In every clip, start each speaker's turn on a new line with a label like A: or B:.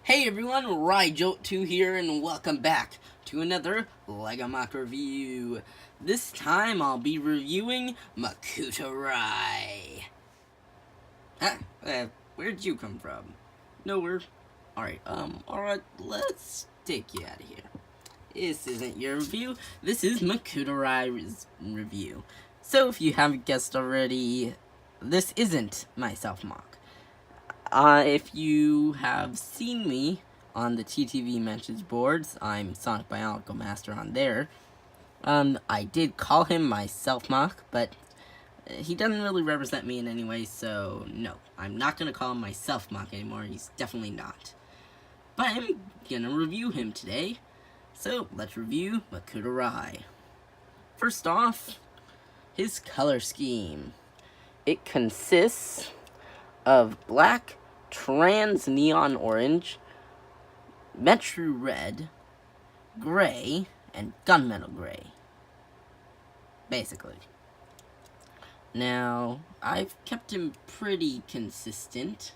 A: Hey everyone, Ryjolt2 here, and welcome back to another LEGO Mock review. This time I'll be reviewing Makuta Rai. Where'd you come from? Nowhere. Alright, let's take you out of here. This isn't your review, this is Makuta Rai's review. So if you haven't guessed already, this isn't my self-mock. If you have seen me on the TTV message boards, I'm Sonic Biological Master on there. I did call him my self-mock, but he doesn't really represent me in any way, so no. I'm not going to call him my self-mock anymore, he's definitely not. But I'm going to review him today, so let's review Makuta Rai. First off, his color scheme. It consists of black, trans neon orange, metro red, gray, and gunmetal gray. Basically. Now, I've kept him pretty consistent,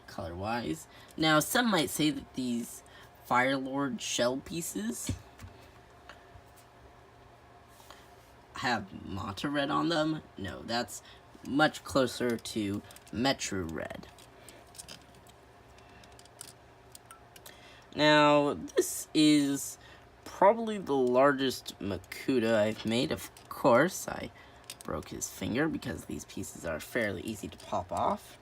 A: color-wise. Now, some might say that these Firelord shell pieces have Mata red on them. No, that's much closer to Metro Red. Now, this is probably the largest Makuta I've made. Of course, I broke his finger because these pieces are fairly easy to pop off.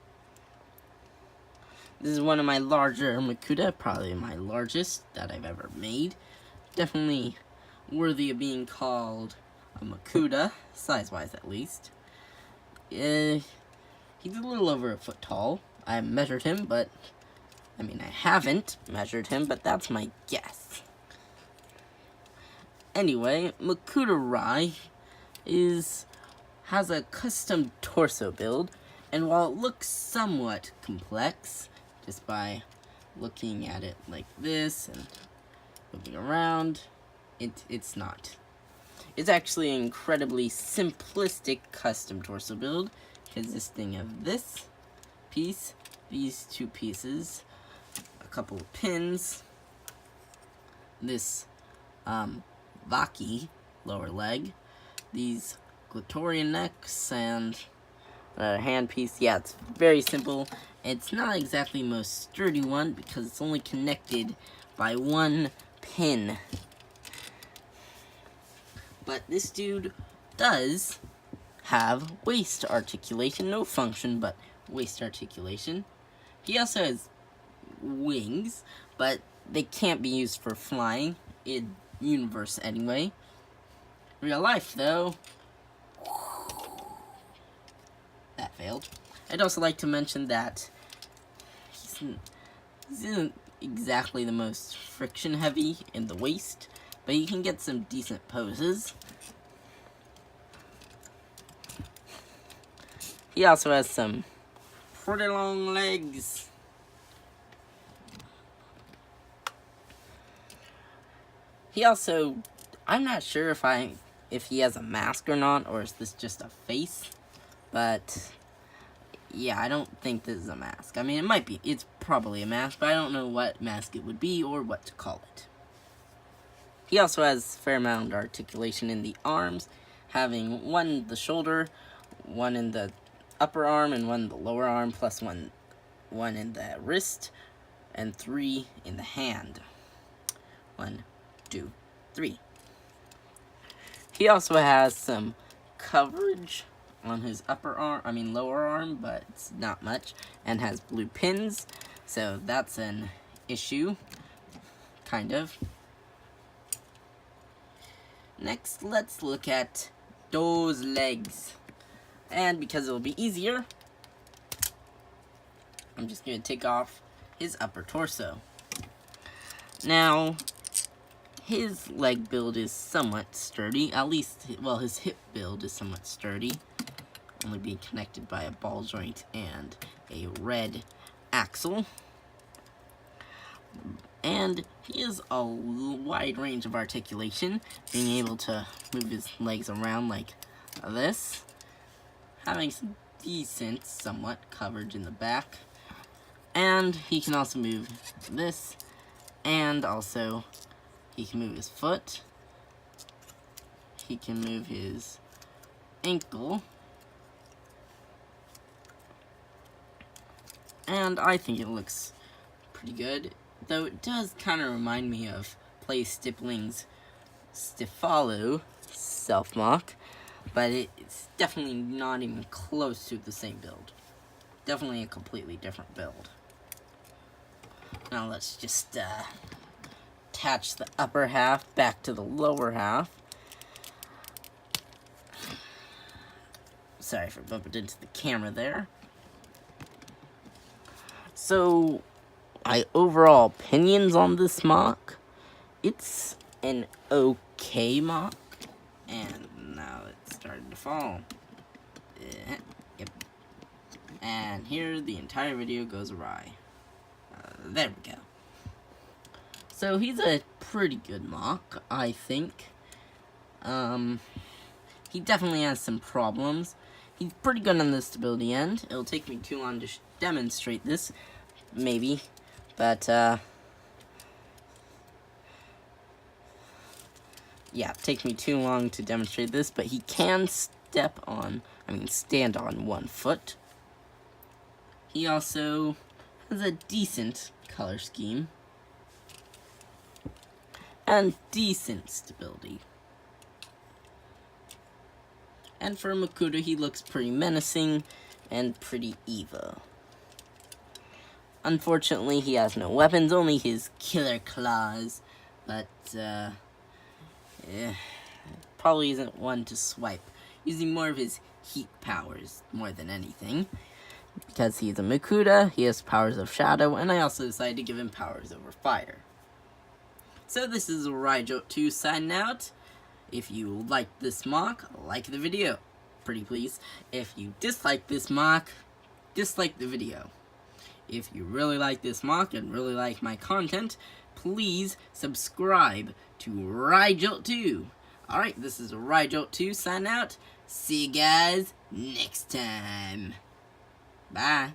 A: This is one of my larger Makuta, probably my largest that I've ever made. Definitely worthy of being called a Makuta, size-wise at least. He's a little over a foot tall. I haven't measured him, but I haven't measured him, but that's my guess. Anyway, Makuta Rai has a custom torso build, and while it looks somewhat complex, just by looking at it like this and moving around, it's not. It's actually an incredibly simplistic custom torso build, consisting of this piece, these two pieces, a couple of pins, this Vaki lower leg, these Glatorian necks, and a hand piece. Yeah, it's very simple. It's not exactly the most sturdy one because it's only connected by one pin. But this dude does have waist articulation. No function, but waist articulation. He also has wings, but they can't be used for flying in universe anyway. Real life, though, that failed. I'd also like to mention that he isn't exactly the most friction heavy in the waist, but you can get some decent poses. He also has some pretty long legs. He also, I'm not sure if he has a mask or not, or is this just a face, but yeah, I don't think this is a mask. I mean, it might be, it's probably a mask, but I don't know what mask it would be or what to call it. He also has a fair amount of articulation in the arms, having one in the shoulder, one in the upper arm, and one in the lower arm, plus one in the wrist, and 3 in the hand. 1, 2, 3. He also has some coverage on his lower arm, but it's not much, and has blue pins, so that's an issue, kind of. Next, let's look at those legs. And because it'll be easier, I'm just going to take off his upper torso. Now, his leg build is somewhat sturdy. At least, well, his hip build is somewhat sturdy. Only being connected by a ball joint and a red axle. And he has a wide range of articulation, being able to move his legs around like this, having some decent, somewhat coverage in the back, And he can also move this, and also he can move his foot. He can move his ankle. And I think it looks pretty good, though it does kind of remind me of Play Stipling's Stifalo self-mock, but it's definitely not even close to the same build. Definitely a completely different build. Now let's just attach the upper half back to the lower half. Sorry for bumping into the camera there. So, my overall opinions on this mock, it's an okay mock, and now it's starting to fall. Yep. And here the entire video goes awry. There we go. So he's a pretty good mock, I think. He definitely has some problems. He's pretty good on the stability end. It'll take me too long to demonstrate this, maybe, but yeah, take me too long to demonstrate this, but he can stand on one foot. He also has a decent color scheme and decent stability. And for Makuta, he looks pretty menacing and pretty evil. Unfortunately, he has no weapons, only his killer claws, but probably isn't one to swipe, using more of his heat powers more than anything. Because he's a Makuta, he has powers of shadow, and I also decided to give him powers over fire. So this is Ryjote 2 signing out. If you liked this mock, like the video, pretty please. If you dislike this mock, dislike the video. If you really like this mock and really like my content, please subscribe to Ryjote 2. Alright, this is Ryjote 2 signing out. See you guys next time. Bye.